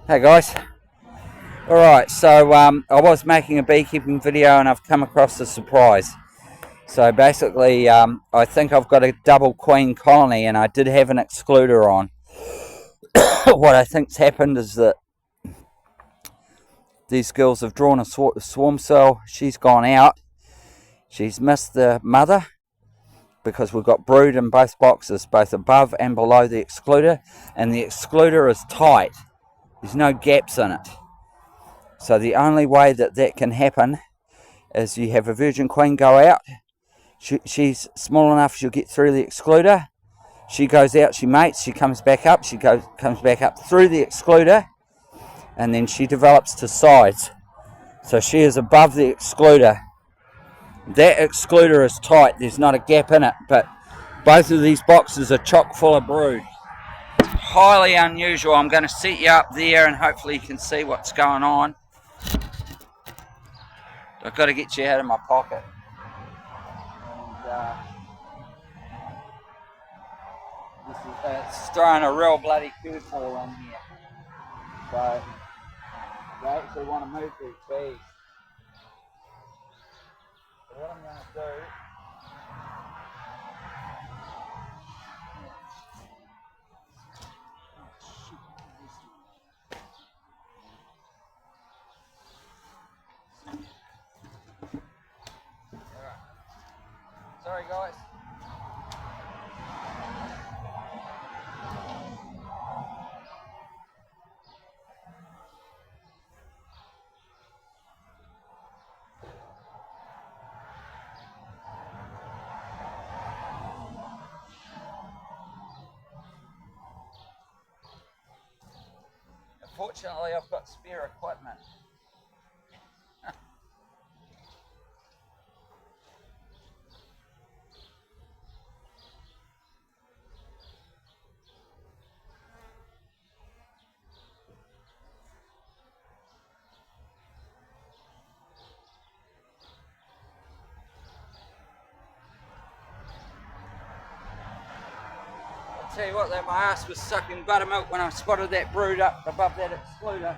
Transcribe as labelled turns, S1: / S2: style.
S1: Hey guys. Alright, so I was making a beekeeping video and I've come across a surprise. So basically, I think I've got a double queen colony and I did have an excluder on. What I think's happened is that these girls have drawn a swarm cell. She's gone out. She's missed the mother because we've got brood in both boxes, both above and below the excluder, and the excluder is tight. There's no gaps in it. So the only way that can happen is you have a virgin queen go out. She's small enough she'll get through the excluder. She goes out, she mates, she comes back up. She comes back up through the excluder, and then she develops to size. So she is above the excluder. That excluder is tight. There's not a gap in it, but both of these boxes are chock full of brood. Highly unusual. I'm going to set you up there and hopefully you can see what's going on. I've got to get you out of my pocket. And, it's throwing a real bloody curveball in here. So they actually want to move these bees. So what I'm going to do, sorry guys. Fortunately, I've got spare equipment. Tell you what, that my ass was sucking buttermilk when I spotted that brood up above that excluder.